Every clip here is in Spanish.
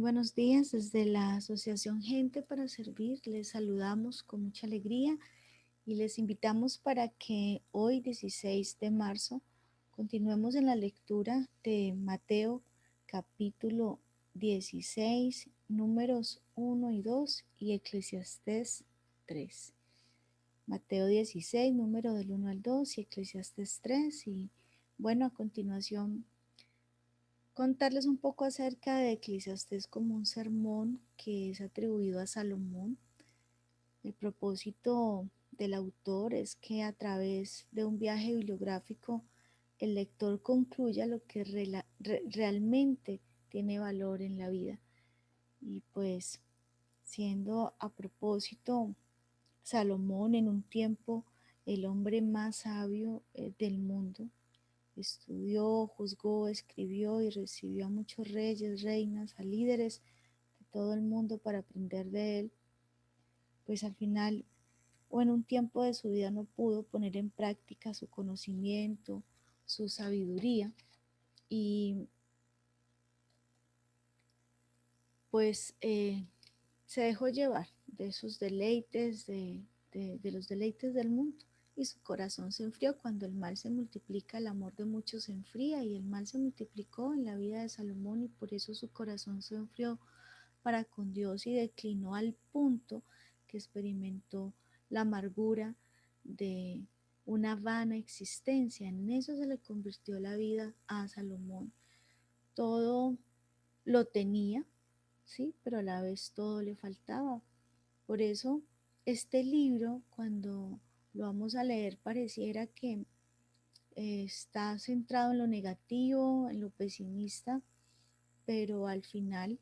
buenos días desde la Asociación Gente para Servir. Les saludamos con mucha alegría y les invitamos para que hoy, 16 de marzo, continuemos en la lectura de Mateo capítulo 16, números 1 y 2 y Eclesiastés 3. Mateo 16, número del 1 al 2 y Eclesiastés 3. Y bueno, a continuación contarles un poco acerca de Eclesiastés como un sermón que es atribuido a Salomón. El propósito del autor es que a través de un viaje bibliográfico el lector concluya lo que realmente tiene valor en la vida. Y pues siendo a propósito Salomón en un tiempo el hombre más sabio del mundo, estudió, juzgó, escribió y recibió a muchos reyes, reinas, a líderes de todo el mundo para aprender de él, pues al final o en un tiempo de su vida no pudo poner en práctica su conocimiento, su sabiduría y pues se dejó llevar de esos deleites, de los deleites del mundo. Y su corazón se enfrió. Cuando el mal se multiplica, el amor de muchos se enfría, y el mal se multiplicó en la vida de Salomón, y por eso su corazón se enfrió para con Dios y declinó al punto que experimentó la amargura de una vana existencia. En eso se le convirtió la vida a Salomón. Todo lo tenía, sí, pero a la vez todo le faltaba. Por eso este libro, cuando lo vamos a leer, pareciera que está centrado en lo negativo, en lo pesimista, pero al final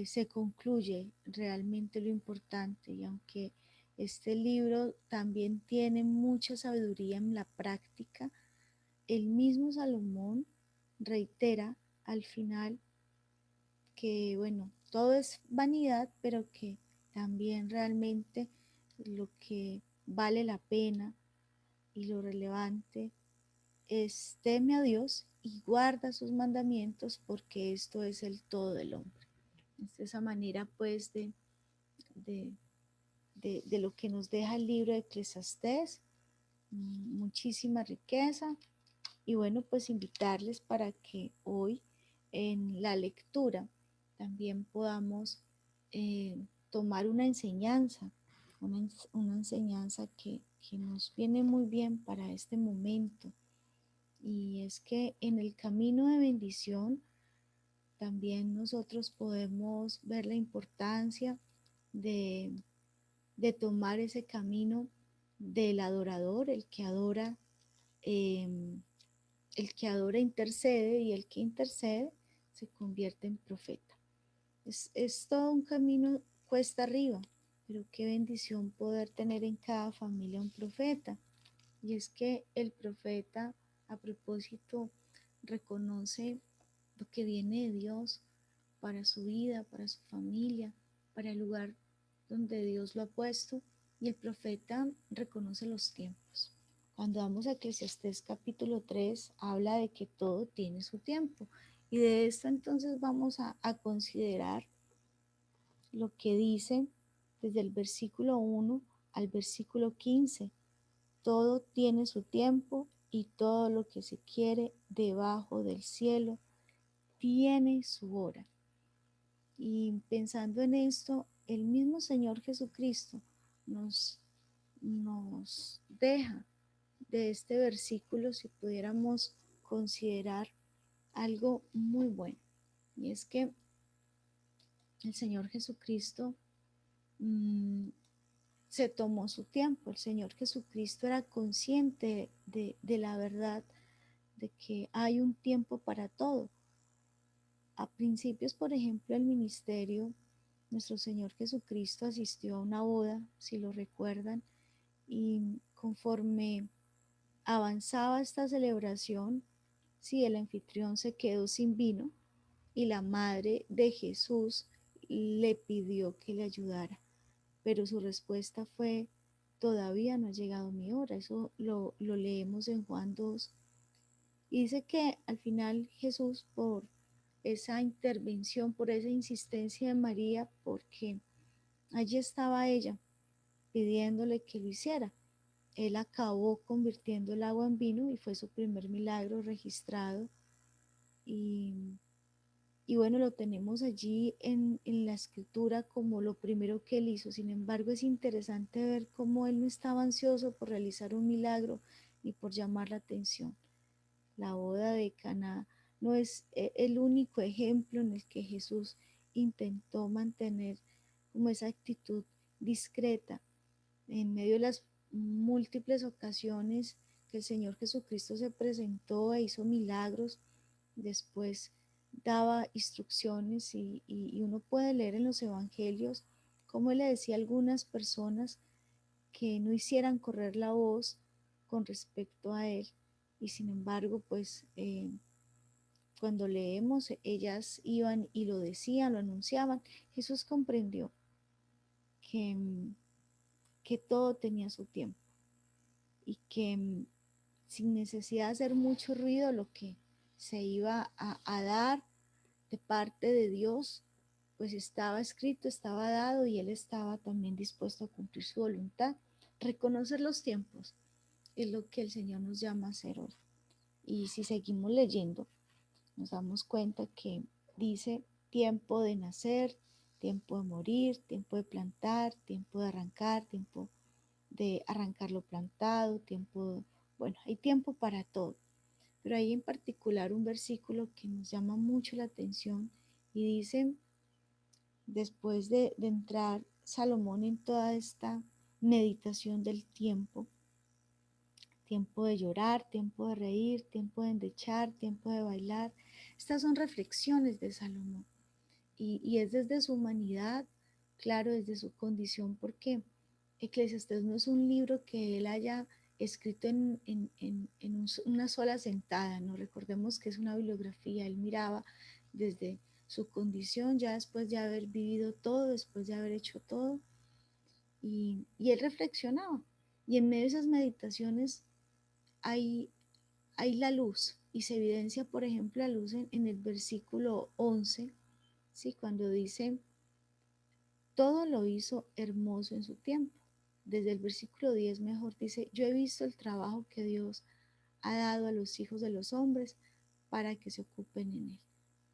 se concluye realmente lo importante. Y aunque este libro también tiene mucha sabiduría en la práctica, el mismo Salomón reitera al final que, bueno, todo es vanidad, pero que también realmente lo que vale la pena y lo relevante es teme a Dios y guarda sus mandamientos, porque esto es el todo del hombre. Es esa manera pues de, de lo que nos deja el libro de Eclesiastés, muchísima riqueza. Y bueno, pues invitarles para que hoy en la lectura también podamos eh, tomar una enseñanza que nos viene muy bien para este momento. Y es que en el camino de bendición también nosotros podemos ver la importancia de, de tomar ese camino del adorador, eh, el que adora intercede, y el que intercede se convierte en profeta. Es todo un camino cuesta arriba, pero qué bendición poder tener en cada familia un profeta. Y es que el profeta, a propósito, reconoce lo que viene de Dios para su vida, para su familia, para el lugar donde Dios lo ha puesto, y el profeta reconoce los tiempos. Cuando vamos a Eclesiastés capítulo 3, habla de que todo tiene su tiempo. Y de esto entonces vamos a considerar lo que dice desde el versículo 1 al versículo 15. Todo tiene su tiempo y todo lo que se quiere debajo del cielo tiene su hora. Y pensando en esto, el mismo Señor Jesucristo nos, nos deja de este versículo, si pudiéramos considerar algo muy bueno. Y es que el Señor Jesucristo mmm, se tomó su tiempo. El Señor Jesucristo era consciente de la verdad de que hay un tiempo para todo. A principios, por ejemplo, del ministerio, nuestro Señor Jesucristo asistió a una boda, si lo recuerdan, y conforme avanzaba esta celebración, si el anfitrión se quedó sin vino, y la madre de Jesús le pidió que le ayudara, pero su respuesta fue: todavía no ha llegado mi hora. Eso lo leemos en Juan 2. Y dice que al final Jesús, por esa intervención, por esa insistencia de María, porque allí estaba ella pidiéndole que lo hiciera. Él acabó convirtiendo el agua en vino y fue su primer milagro registrado. Y, y bueno, lo tenemos allí en la escritura como lo primero que él hizo. Sin embargo, es interesante ver cómo él no estaba ansioso por realizar un milagro ni por llamar la atención. La boda de Caná no es el único ejemplo en el que Jesús intentó mantener como esa actitud discreta en medio de las múltiples ocasiones que el Señor Jesucristo se presentó e hizo milagros. Después daba instrucciones y uno puede leer en los evangelios cómo él le decía a algunas personas que no hicieran correr la voz con respecto a él. Y sin embargo, pues cuando leemos, ellas iban y lo decían, lo anunciaban. Jesús comprendió que, que todo tenía su tiempo y que sin necesidad de hacer mucho ruido, lo que se iba a dar de parte de Dios, pues estaba escrito, estaba dado y él estaba también dispuesto a cumplir su voluntad. Reconocer los tiempos es lo que el Señor nos llama a hacer hoy. Y si seguimos leyendo, nos damos cuenta que dice tiempo de nacer, tiempo de morir, tiempo de plantar, tiempo de arrancar, tiempo de arrancar lo plantado, tiempo, bueno, hay tiempo para todo. Pero hay en particular un versículo que nos llama mucho la atención y dice, después de entrar Salomón en toda esta meditación del tiempo, tiempo de llorar, tiempo de reír, tiempo de endechar, tiempo de bailar. Estas son reflexiones de Salomón y es desde su humanidad, claro, desde su condición, porque Eclesiastés no es un libro que él haya escrito en una sola sentada, no recordemos que es una bibliografía, él miraba desde su condición, ya después de haber vivido todo, después de haber hecho todo, y él reflexionaba. Y en medio de esas meditaciones hay, hay la luz y se evidencia, por ejemplo, la luz en el versículo 11, ¿sí? Cuando dice, todo lo hizo hermoso en su tiempo. Desde el versículo 10 mejor dice, yo he visto el trabajo que Dios ha dado a los hijos de los hombres para que se ocupen en él.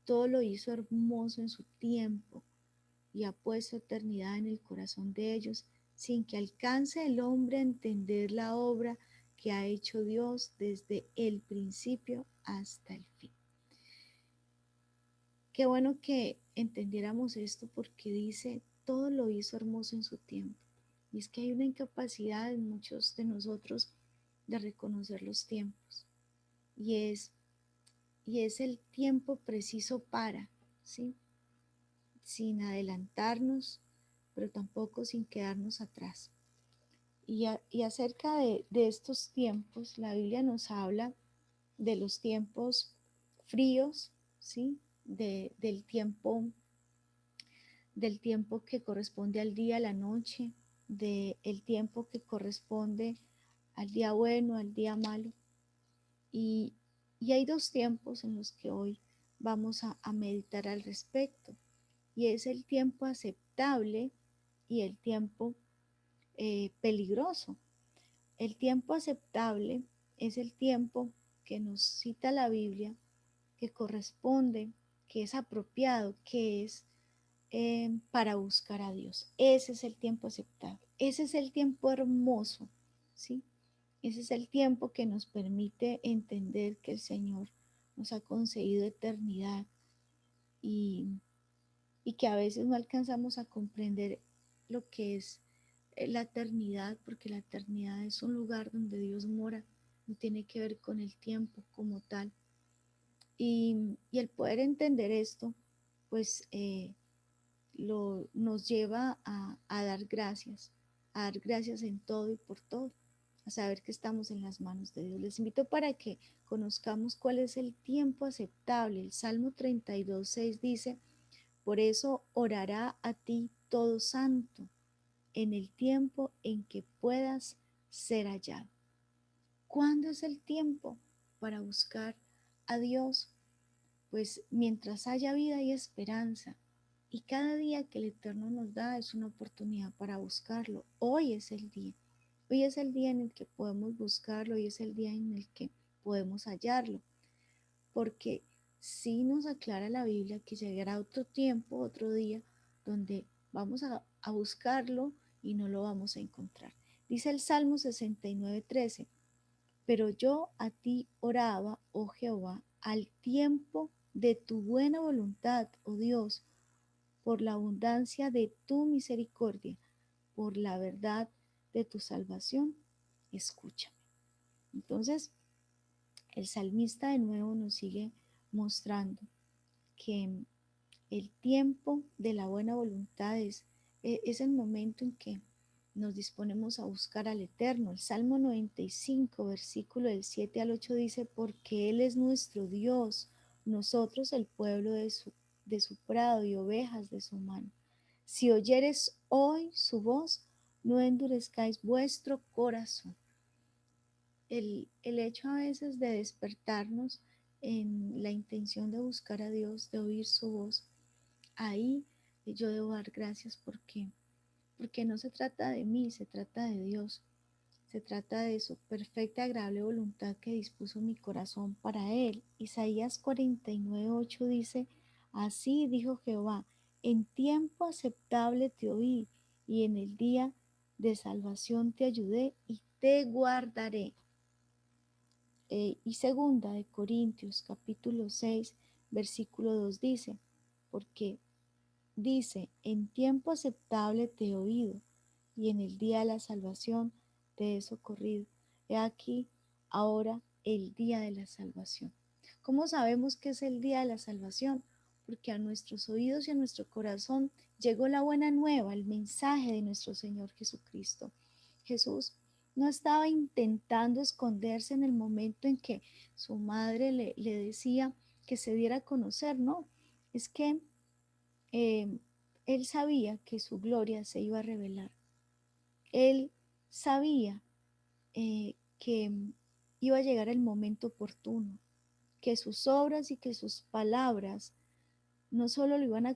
Todo lo hizo hermoso en su tiempo y ha puesto eternidad en el corazón de ellos, sin que alcance el hombre a entender la obra que ha hecho Dios desde el principio hasta el fin. Qué bueno que entendiéramos esto porque dice, todo lo hizo hermoso en su tiempo. Y es que hay una incapacidad en muchos de nosotros de reconocer los tiempos. Y es, y es el tiempo preciso para, ¿sí? Sin adelantarnos, pero tampoco sin quedarnos atrás. Y acerca de estos tiempos, la Biblia nos habla de los tiempos fríos, ¿sí? Del tiempo que corresponde al día, a la noche, del tiempo que corresponde al día bueno, al día malo. Y, y hay dos tiempos en los que hoy vamos a meditar al respecto. Y es el tiempo aceptable y el tiempo peligroso. El tiempo aceptable es el tiempo que nos cita la Biblia, que corresponde, que es apropiado, que es para buscar a Dios. Ese es el tiempo aceptable. Ese es el tiempo hermoso, ¿sí? Ese es el tiempo que nos permite entender que el Señor nos ha concedido eternidad y, y que a veces no alcanzamos a comprender lo que es la eternidad, porque la eternidad es un lugar donde Dios mora, no tiene que ver con el tiempo como tal. Y el poder entender esto, pues nos lleva a dar gracias en todo y por todo, a saber que estamos en las manos de Dios. Les invito para que conozcamos cuál es el tiempo aceptable. El Salmo 32:6 dice, por eso orará a ti todo santo en el tiempo en que puedas ser hallado. ¿Cuándo es el tiempo para buscar a Dios? pues mientras haya vida hay esperanza. Y cada día que el Eterno nos da es una oportunidad para buscarlo. Hoy es el día. Hoy es el día en el que podemos buscarlo. Hoy es el día en el que podemos hallarlo. Porque sí nos aclara la Biblia que llegará otro tiempo, otro día, donde vamos a buscarlo y no lo vamos a encontrar. Dice el Salmo 69:13, pero yo a ti oraba, oh Jehová, al tiempo de tu buena voluntad, oh Dios, por la abundancia de tu misericordia, por la verdad de tu salvación, escúchame. Entonces, el salmista de nuevo nos sigue mostrando que el tiempo de la buena voluntad es el momento en que nos disponemos a buscar al Eterno. El Salmo 95, versículo del 7 al 8 dice, porque Él es nuestro Dios, nosotros el pueblo de su prado y ovejas de su mano. Si oyeres hoy su voz, no endurezcáis vuestro corazón. El hecho a veces de despertarnos en la intención de buscar a Dios, de oír su voz, ahí yo debo dar gracias porque no se trata de mí, se trata de Dios, se trata de su perfecta, agradable voluntad que dispuso mi corazón para Él. Isaías 49:8 dice, así dijo Jehová, en tiempo aceptable te oí y en el día de salvación te ayudé y te guardaré. Y segunda de Corintios capítulo 6 versículo 2 dice, porque dice, en tiempo aceptable te he oído y en el día de la salvación te he socorrido. He aquí ahora el día de la salvación. ¿Cómo sabemos que es el día de la salvación? Porque a nuestros oídos y a nuestro corazón llegó la buena nueva, el mensaje de nuestro Señor Jesucristo. Jesús no estaba intentando esconderse en el momento en que su madre le decía que se diera a conocer, no, es que eh, él sabía que su gloria se iba a revelar. Él sabía que iba a llegar el momento oportuno, que sus obras y que sus palabras no solo lo iban a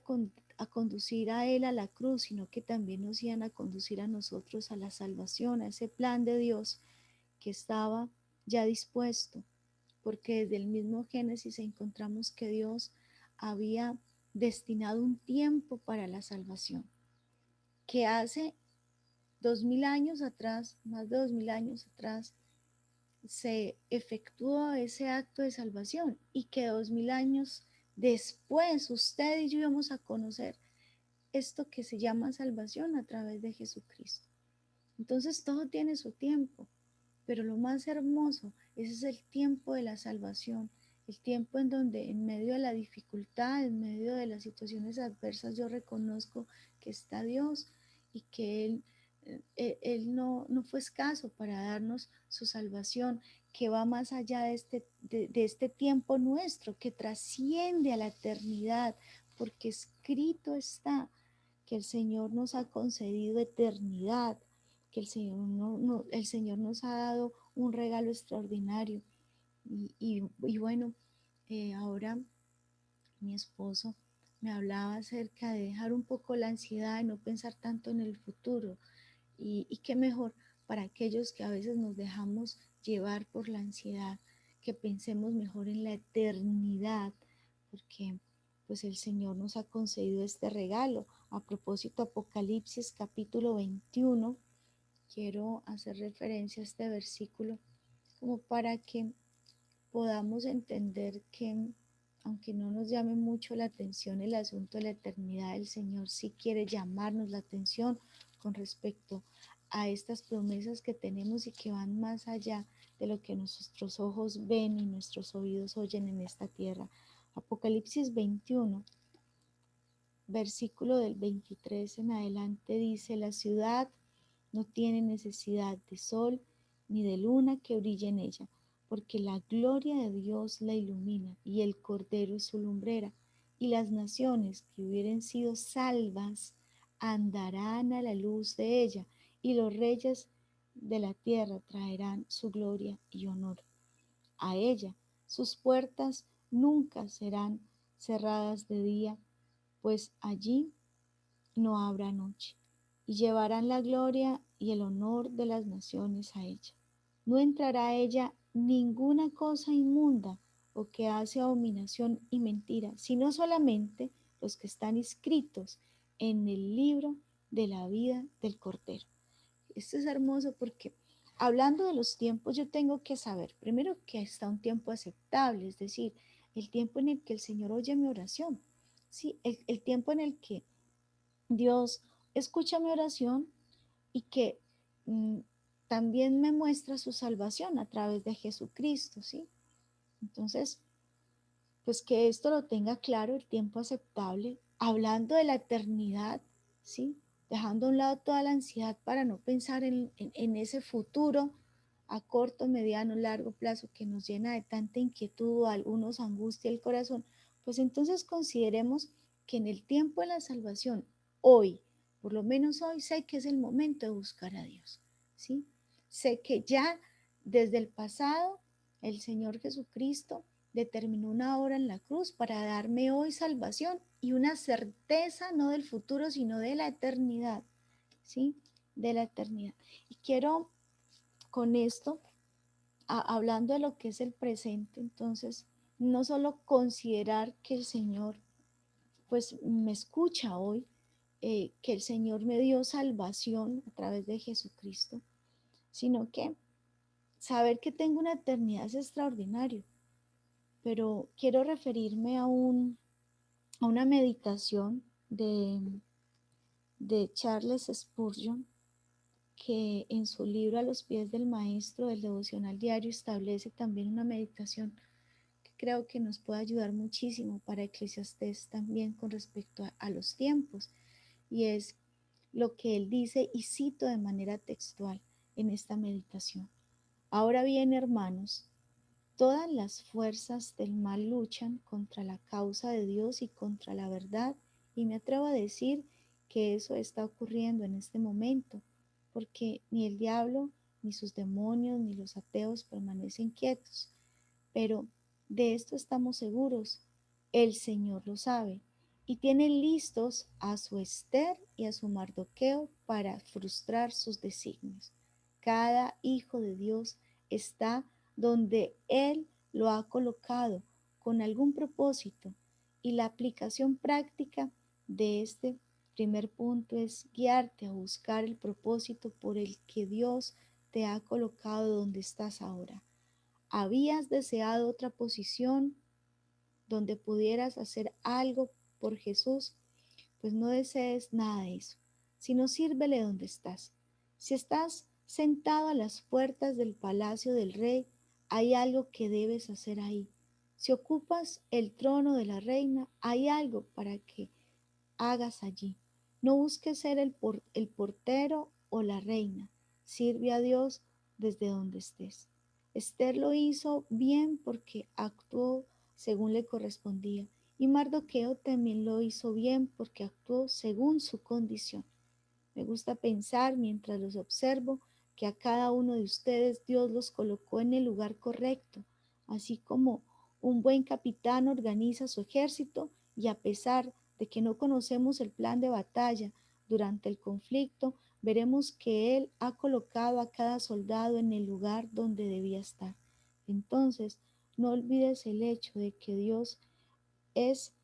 conducir a él a la cruz, sino que también nos iban a conducir a nosotros a la salvación, a ese plan de Dios que estaba ya dispuesto, porque desde el mismo Génesis encontramos que Dios había destinado un tiempo para la salvación, que hace 2000 años atrás, más de 2000 años atrás, se efectuó ese acto de salvación y que 2000 años después usted y yo íbamos a conocer esto que se llama salvación a través de Jesucristo. Entonces todo tiene su tiempo, pero lo más hermoso, ese es el tiempo de la salvación, el tiempo en donde en medio de la dificultad, en medio de las situaciones adversas, yo reconozco que está Dios y que Él no fue escaso para darnos su salvación, que va más allá de este tiempo nuestro, que trasciende a la eternidad, porque escrito está que el Señor nos ha concedido eternidad, que el Señor nos ha dado un regalo extraordinario. Y bueno, ahora mi esposo me hablaba acerca de dejar un poco la ansiedad y no pensar tanto en el futuro. Y qué mejor para aquellos que a veces nos dejamos llevar por la ansiedad, que pensemos mejor en la eternidad, porque pues el Señor nos ha concedido este regalo. A propósito, Apocalipsis capítulo 21, quiero hacer referencia a este versículo como para que podamos entender que aunque no nos llame mucho la atención el asunto de la eternidad, el Señor sí quiere llamarnos la atención con respecto a estas promesas que tenemos y que van más allá de lo que nuestros ojos ven y nuestros oídos oyen en esta tierra. Apocalipsis 21, versículo del 23 en adelante dice, la ciudad no tiene necesidad de sol ni de luna que brille en ella, porque la gloria de Dios la ilumina y el Cordero es su lumbrera, y las naciones que hubieren sido salvas andarán a la luz de ella, y los reyes de la tierra traerán su gloria y honor a ella. Sus puertas nunca serán cerradas de día, pues allí no habrá noche, y llevarán la gloria y el honor de las naciones a ella. No entrará a ella ninguna cosa inmunda o que hace abominación y mentira, sino solamente los que están inscritos en el libro de la vida del Cordero. Esto es hermoso porque hablando de los tiempos, yo tengo que saber primero que está un tiempo aceptable, es decir, el tiempo en el que el Señor oye mi oración, ¿sí? El tiempo en el que Dios escucha mi oración y que mm, también me muestra su salvación a través de Jesucristo, ¿sí? Entonces, pues que esto lo tenga claro, el tiempo aceptable, hablando de la eternidad, ¿sí? Dejando a un lado toda la ansiedad para no pensar en ese futuro a corto, mediano, largo plazo que nos llena de tanta inquietud, a algunos angustia el corazón, pues entonces consideremos que en el tiempo de la salvación, hoy, por lo menos hoy, sé que es el momento de buscar a Dios, ¿sí? Sé que ya desde el pasado, el Señor Jesucristo determinó una hora en la cruz para darme hoy salvación y una certeza no del futuro, sino de la eternidad, ¿sí? De la eternidad. Y quiero con esto, hablando de lo que es el presente, entonces, no solo considerar que el Señor, pues, me escucha hoy, que el Señor me dio salvación a través de Jesucristo, sino que saber que tengo una eternidad es extraordinario, pero quiero referirme a una meditación de Charles Spurgeon, que en su libro A los pies del maestro del devocional diario establece también una meditación que creo que nos puede ayudar muchísimo para Eclesiastés también con respecto a los tiempos, y es lo que él dice, y cito de manera textual en esta meditación. Ahora bien, hermanos, todas las fuerzas del mal luchan contra la causa de Dios y contra la verdad, y me atrevo a decir que eso está ocurriendo en este momento, porque ni el diablo, ni sus demonios, ni los ateos permanecen quietos. Pero de esto estamos seguros, el Señor lo sabe, y tiene listos a su Ester y a su Mardoqueo para frustrar sus designios. Cada hijo de Dios está donde Él lo ha colocado con algún propósito, y la aplicación práctica de este primer punto es guiarte a buscar el propósito por el que Dios te ha colocado donde estás ahora. ¿Habías deseado otra posición donde pudieras hacer algo por Jesús? Pues no desees nada de eso, sino sírvele donde estás. Si estás sentado a las puertas del palacio del rey, hay algo que debes hacer ahí. Si ocupas el trono de la reina, hay algo para que hagas allí. No busques ser el portero o la reina. Sirve a Dios desde donde estés. Esther lo hizo bien porque actuó según le correspondía, y Mardoqueo también lo hizo bien porque actuó según su condición. Me gusta pensar mientras los observo que a cada uno de ustedes Dios los colocó en el lugar correcto, así como un buen capitán organiza su ejército, y a pesar de que no conocemos el plan de batalla durante el conflicto, veremos que Él ha colocado a cada soldado en el lugar donde debía estar. Entonces, no olvides el hecho de que Dios es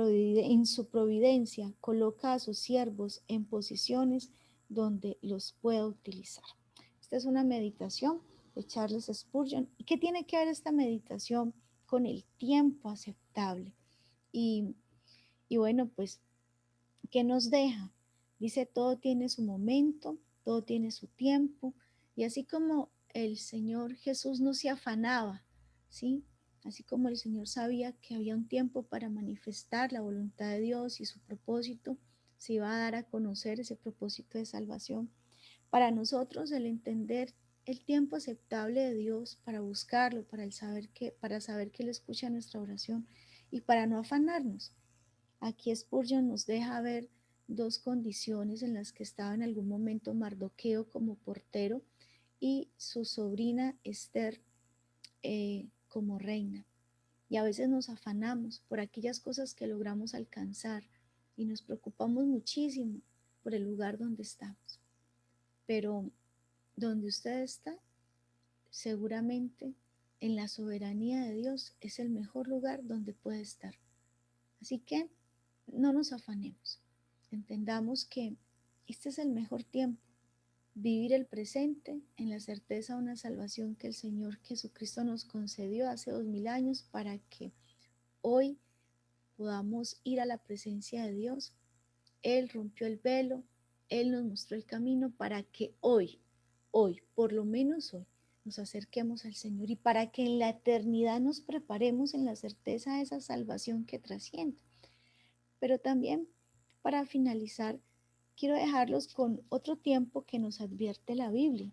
en su providencia coloca a sus siervos en posiciones donde los pueda utilizar. Esta es una meditación de Charles Spurgeon. ¿Y qué tiene que ver esta meditación con el tiempo aceptable? Y, y bueno, pues, ¿qué nos deja? Dice, todo tiene su momento, todo tiene su tiempo, y así como el Señor Jesús no se afanaba, ¿sí? Así como el Señor sabía que había un tiempo para manifestar la voluntad de Dios y su propósito, se iba a dar a conocer ese propósito de salvación. Para nosotros el entender el tiempo aceptable de Dios para buscarlo, para saber que Él escucha nuestra oración y para no afanarnos. Aquí Spurgeon nos deja ver dos condiciones en las que estaba en algún momento Mardoqueo como portero y su sobrina Esther como reina. y a veces nos afanamos por aquellas cosas que logramos alcanzar y nos preocupamos muchísimo por el lugar donde estamos. Pero donde usted está, seguramente en la soberanía de Dios es el mejor lugar donde puede estar. Así que no nos afanemos. Entendamos que este es el mejor tiempo. Vivir el presente en la certeza de una salvación que el Señor Jesucristo nos concedió hace 2000 años para que hoy podamos ir a la presencia de Dios. Él rompió el velo, Él nos mostró el camino para que hoy, por lo menos hoy, nos acerquemos al Señor y para que en la eternidad nos preparemos en la certeza de esa salvación que trasciende. Pero también, para finalizar, quiero dejarlos con otro tiempo que nos advierte la Biblia.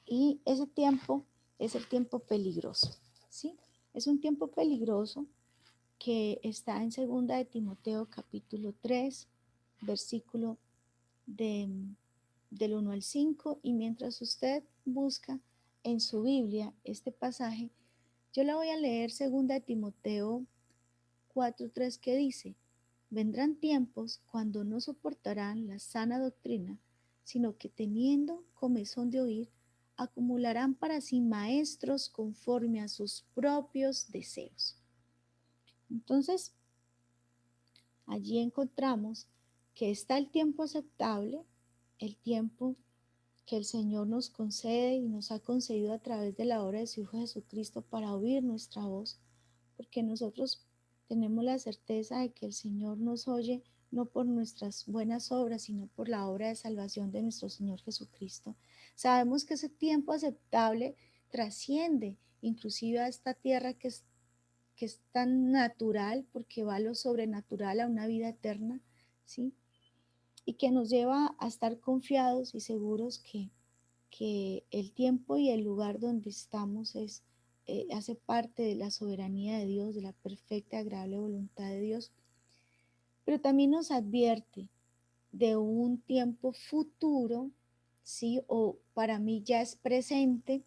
Y ese tiempo es el tiempo peligroso, ¿sí? Es un tiempo peligroso que está en 2 de Timoteo capítulo 3, versículo de, del 1 al 5. Y mientras usted busca en su Biblia este pasaje, yo le voy a leer 2 de Timoteo 4:3, que dice: vendrán tiempos cuando no soportarán la sana doctrina, sino que teniendo comezón de oír, acumularán para sí maestros conforme a sus propios deseos. Entonces, allí encontramos que está el tiempo aceptable, el tiempo que el Señor nos concede y nos ha concedido a través de la obra de su Hijo Jesucristo para oír nuestra voz, porque nosotros tenemos la certeza de que el Señor nos oye no por nuestras buenas obras, sino por la obra de salvación de nuestro Señor Jesucristo. Sabemos que ese tiempo aceptable trasciende inclusive a esta tierra que es tan natural, porque va a lo sobrenatural, a una vida eterna, ¿sí? Y que nos lleva a estar confiados y seguros que el tiempo y el lugar donde estamos hace parte de la soberanía de Dios, de la perfecta y agradable voluntad de Dios. Pero también nos advierte de un tiempo futuro, ¿sí? O para mí ya es presente,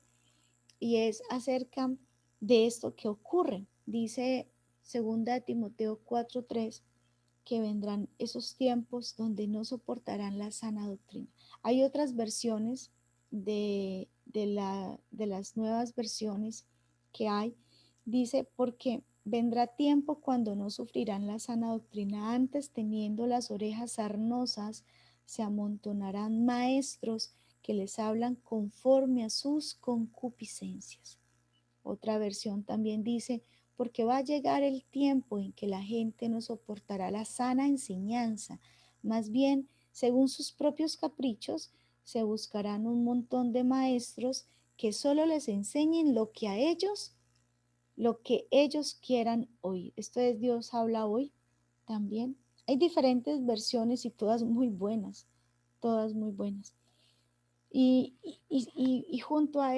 y es acerca de esto que ocurre. Dice 2 de Timoteo 4:3 que vendrán esos tiempos donde no soportarán la sana doctrina. Hay otras versiones de las nuevas versiones que hay. Dice: porque vendrá tiempo cuando no sufrirán la sana doctrina, antes teniendo las orejas sarnosas, se amontonarán maestros que les hablan conforme a sus concupiscencias. Otra versión también dice: porque va a llegar el tiempo en que la gente no soportará la sana enseñanza, más bien, según sus propios caprichos, se buscarán un montón de maestros que solo les enseñen lo que ellos quieran oír. Esto es Dios habla hoy también. Hay diferentes versiones y todas muy buenas, todas muy buenas. Y junto a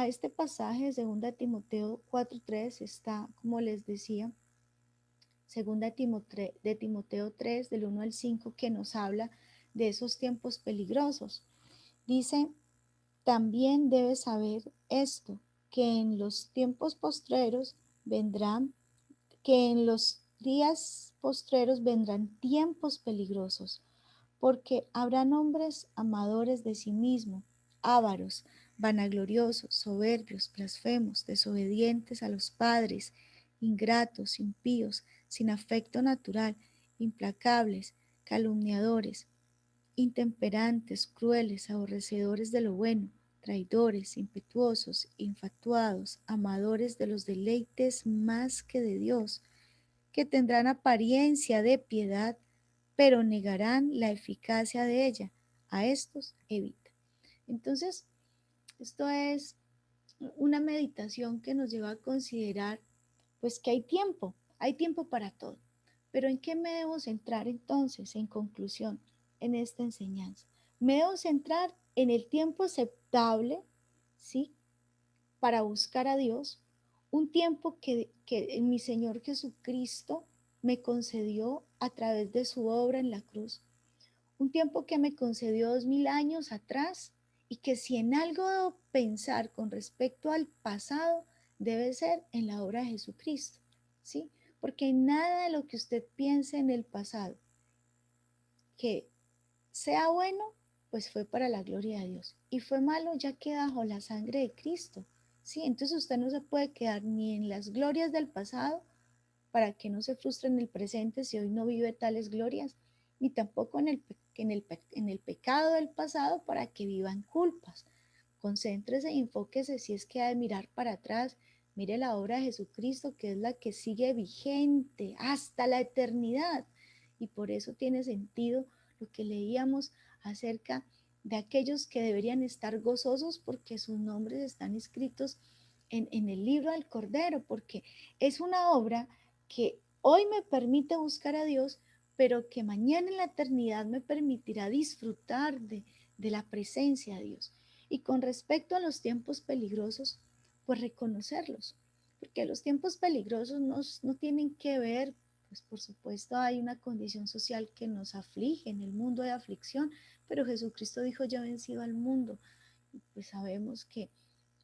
este pasaje, 2 de Timoteo 4:3, está, como les decía, 2 de Timoteo 3, del 1 al 5, que nos habla de esos tiempos peligrosos. Dice: también debes saber esto, que en los tiempos postreros vendrán, que en los días postreros vendrán tiempos peligrosos, porque habrán hombres amadores de sí mismos, ávaros, vanagloriosos, soberbios, blasfemos, desobedientes a los padres, ingratos, impíos, sin afecto natural, implacables, calumniadores, intemperantes, crueles, aborrecedores de lo bueno, traidores, impetuosos, infatuados, amadores de los deleites más que de Dios, que tendrán apariencia de piedad, pero negarán la eficacia de ella. A estos evita. Entonces, esto es una meditación que nos lleva a considerar pues que hay tiempo para todo. Pero ¿en qué me debo centrar entonces, en conclusión, en esta enseñanza? Me debo centrar en el tiempo aceptable, ¿sí? Para buscar a Dios, un tiempo que mi Señor Jesucristo me concedió a través de su obra en la cruz, un tiempo que me concedió 2000 años atrás, y que si en algo debo pensar con respecto al pasado, debe ser en la obra de Jesucristo, ¿sí? Porque nada de lo que usted piense en el pasado que sea bueno, pues fue para la gloria de Dios. Y fue malo, ya queda bajo la sangre de Cristo, ¿sí? Entonces usted no se puede quedar ni en las glorias del pasado para que no se frustre en el presente si hoy no vive tales glorias, ni tampoco en el pecado del pasado para que vivan culpas. Concéntrese y enfóquese si es que ha de mirar para atrás. Mire la obra de Jesucristo, que es la que sigue vigente hasta la eternidad. Y por eso tiene sentido lo que leíamos acerca de aquellos que deberían estar gozosos porque sus nombres están escritos en el libro del Cordero, porque es una obra que hoy me permite buscar a Dios, pero que mañana en la eternidad me permitirá disfrutar de la presencia de Dios. Y con respecto a los tiempos peligrosos, pues reconocerlos, porque los tiempos peligrosos no tienen que ver, pues por supuesto hay una condición social que nos aflige, en el mundo de aflicción, pero Jesucristo dijo, yo he vencido al mundo. Y pues sabemos que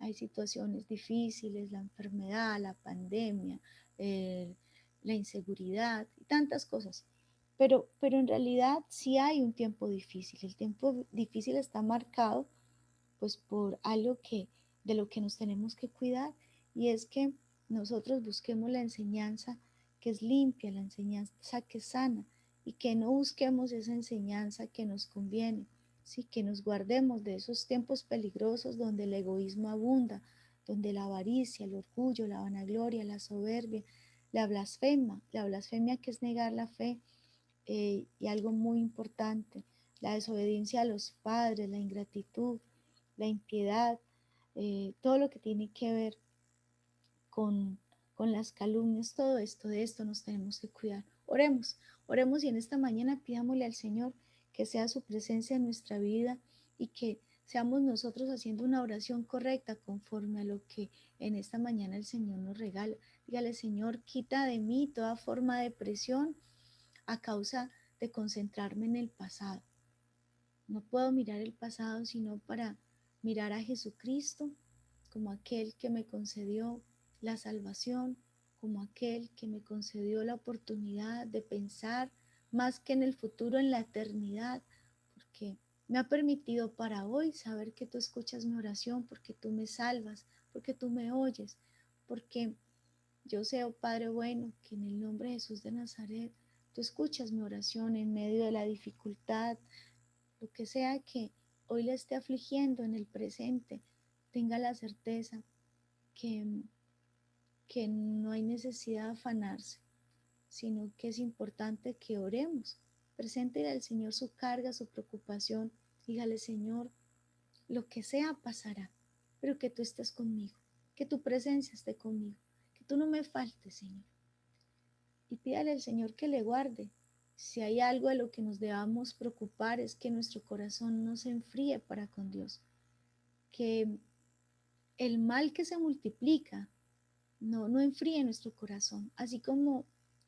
hay situaciones difíciles, la enfermedad, la pandemia, eh, la inseguridad y tantas cosas. Pero en realidad sí hay un tiempo difícil. El tiempo difícil está marcado pues por algo que de lo que nos tenemos que cuidar, y es que nosotros busquemos la enseñanza que es limpia, la enseñanza que es sana, y que no busquemos esa enseñanza que nos conviene, sí, que nos guardemos de esos tiempos peligrosos donde el egoísmo abunda, donde la avaricia, el orgullo, la vanagloria, la soberbia, la blasfemia que es negar la fe, y algo muy importante, la desobediencia a los padres, la ingratitud, la impiedad, todo lo que tiene que ver con, con las calumnias, todo esto, de esto nos tenemos que cuidar. Oremos, oremos y en esta mañana pidámosle al Señor que sea su presencia en nuestra vida y que seamos nosotros haciendo una oración correcta conforme a lo que en esta mañana el Señor nos regala. Dígale, Señor, quita de mí toda forma de presión a causa de concentrarme en el pasado. No puedo mirar el pasado sino para mirar a Jesucristo como aquel que me concedió la salvación, como aquel que me concedió la oportunidad de pensar más que en el futuro, en la eternidad, porque me ha permitido para hoy saber que tú escuchas mi oración, porque tú me salvas, porque tú me oyes, porque yo sé, oh Padre bueno, que en el nombre de Jesús de Nazaret, tú escuchas mi oración en medio de la dificultad, lo que sea que hoy le esté afligiendo en el presente, tenga la certeza que, que no hay necesidad de afanarse, sino que es importante que oremos. Preséntele al Señor su carga, su preocupación. Dígale, Señor, lo que sea pasará, pero que tú estés conmigo, que tu presencia esté conmigo, que tú no me faltes, Señor. Y pídale al Señor que le guarde. Si hay algo de lo que nos debamos preocupar es que nuestro corazón no se enfríe para con Dios, que el mal que se multiplica no enfríe nuestro corazón, así como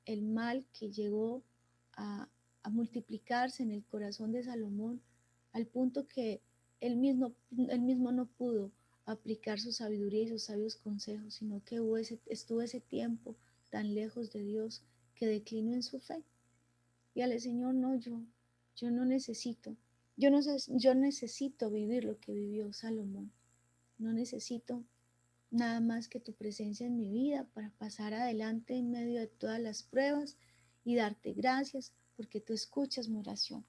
el mal que llegó a, a multiplicarse en el corazón de Salomón, al punto que él mismo no pudo aplicar su sabiduría y sus sabios consejos, sino que estuvo ese tiempo tan lejos de Dios que declinó en su fe. Dígale, Señor, no, yo no necesito, yo necesito vivir lo que vivió Salomón. No necesito nada más que tu presencia en mi vida para pasar adelante en medio de todas las pruebas y darte gracias porque tú escuchas mi oración.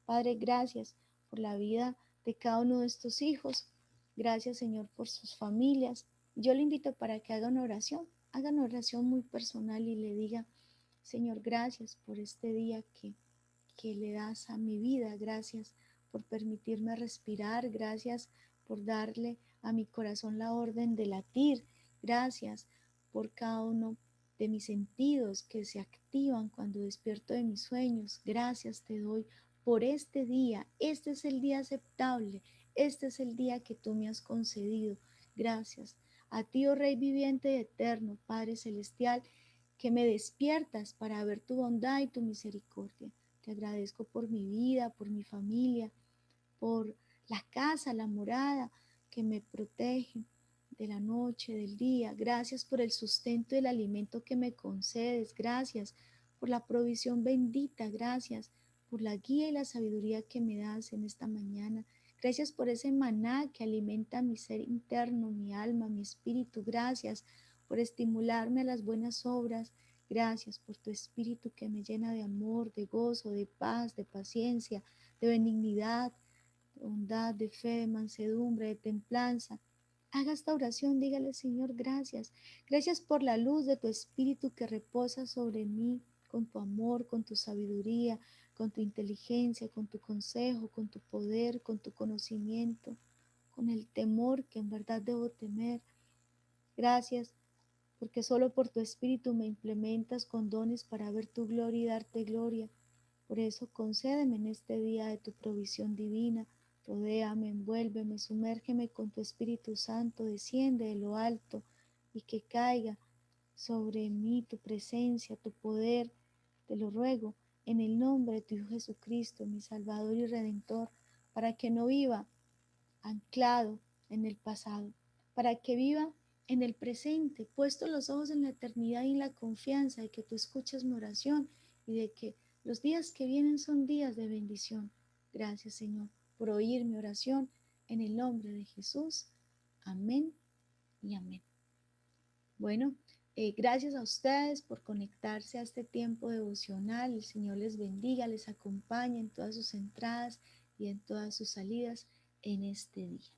Padre, gracias por la vida de cada uno de estos hijos. Gracias, Señor, por sus familias. Yo le invito para que haga una oración muy personal y le diga, Señor, gracias por este día que le das a mi vida. Gracias por permitirme respirar. Gracias por darle a mi corazón la orden de latir. Gracias por cada uno de mis sentidos que se activan cuando despierto de mis sueños. Gracias te doy por este día. Este es el día aceptable. Este es el día que tú me has concedido. Gracias. A ti, oh Rey viviente y eterno, Padre celestial, que me despiertas para ver tu bondad y tu misericordia. Te agradezco por mi vida, por mi familia, por la casa, la morada que me protege de la noche, del día. Gracias por el sustento y el alimento que me concedes. Gracias por la provisión bendita. Gracias por la guía y la sabiduría que me das en esta mañana. Gracias por ese maná que alimenta mi ser interno, mi alma, mi espíritu. Gracias por estimularme a las buenas obras. Gracias por tu espíritu que me llena de amor, de gozo, de paz, de paciencia, de benignidad, de bondad, de fe, de mansedumbre, de templanza. Haga esta oración, dígale, Señor, gracias. Gracias por la luz de tu espíritu que reposa sobre mí, con tu amor, con tu sabiduría, con tu inteligencia, con tu consejo, con tu poder, con tu conocimiento, con el temor que en verdad debo temer. Gracias porque solo por tu espíritu me implementas con dones para ver tu gloria y darte gloria. Por eso concédeme en este día de tu provisión divina. Rodéame, envuélveme, sumérgeme con tu Espíritu Santo, desciende de lo alto y que caiga sobre mí tu presencia, tu poder. Te lo ruego en el nombre de tu Hijo Jesucristo, mi Salvador y Redentor, para que no viva anclado en el pasado, para que viva en el presente, puesto los ojos en la eternidad y en la confianza de que tú escuchas mi oración y de que los días que vienen son días de bendición. Gracias, Señor, por oír mi oración en el nombre de Jesús. Amén y amén. Bueno, gracias a ustedes por conectarse a este tiempo devocional. El Señor les bendiga, les acompañe en todas sus entradas y en todas sus salidas en este día.